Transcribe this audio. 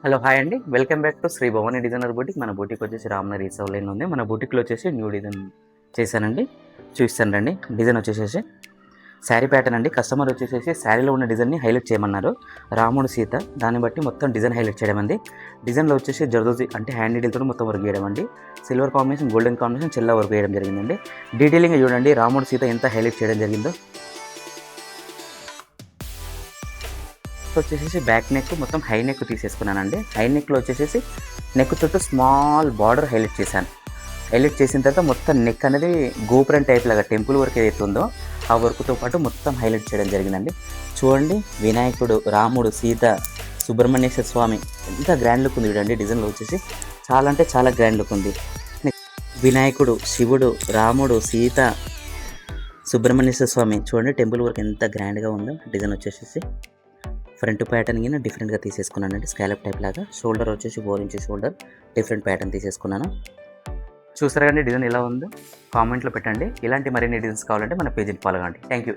Hello hi అండి. Welcome back to Shri Bhavani designer boutique. మన boutique వచ్చేసి రామ్నగర్ రీసర్వ్ లైన్ ఉంది. మన బూటిక్లో వచ్చేసి న్యూ డిజైన్ చేశానండి. చూపిస్తాను రండి. డిజైన్ వచ్చేసేసి శారీ ప్యాటర్న్ అండి. కస్టమర్ వచ్చేసేసి శారీలో ఉన్న డిజైన్ని హైలైట్ చేయమన్నారు. రాముడు సీత, దాన్ని బట్టి మొత్తం డిజైన్ హైలైట్ చేయడం అండి. డిజైన్లో వచ్చేసి జర్దోజీ అంటే హ్యాండ్ నీడిల్తో మొత్తం వర్క్ చేయడం అండి. సిల్వర్ కాంబినేషన్, గోల్డెన్ కాంబినేషన్, చెల్లా వర్క్ చేయడం జరిగిందండి. డీటెయిలింగ్ చూడండి రాముడు సీత ఎంత హైలైట్ చేయడం జరిగిందో. వచ్చేసి బ్యాక్ నెక్ మొత్తం హై నెక్ తీసేసుకున్నానండి. హై నెక్లో వచ్చేసి నెక్ చుట్టూ స్మాల్ బార్డర్ హైలైట్ చేశాను. హైలైట్ చేసిన తర్వాత మొత్తం నెక్ అనేది గోపురం టైప్ లాగా టెంపుల్ వర్క్ ఏదైతే ఉందో ఆ వర్క్తో పాటు మొత్తం హైలైట్ చేయడం జరిగిందండి. చూడండి, వినాయకుడు, రాముడు, సీత, సుబ్రహ్మణ్యేశ్వర స్వామి ఎంత గ్రాండ్ లుక్ ఉంది చూడండి. డిజైన్లో వచ్చేసి చాలా అంటే చాలా గ్రాండ్ లుక్ ఉంది. వినాయకుడు, శివుడు, రాముడు, సీత, సుబ్రహ్మణ్యేశ్వర స్వామి చూడండి టెంపుల్ వర్క్ ఎంత గ్రాండ్గా ఉందో. డిజైన్ వచ్చేసి ఫ్రంట్ ప్యాటర్న్ కింద డిఫరెంట్గా తీసేసుకున్నానండి. స్కాలప్ టైప్ లాగా. షోల్డర్ వచ్చేసి 4 ఇంచ్ షోల్డర్, డిఫరెంట్ ప్యాటర్న్ తీసేసుకున్నాను. చూసారా అండి డిజైన్ ఎలా ఉందో? కామెంట్లో పెట్టండి. ఇలాంటి మరిన్ని డిజైన్స్ కావాలంటే మన పేజీని ఫాలో కండి. Thank you.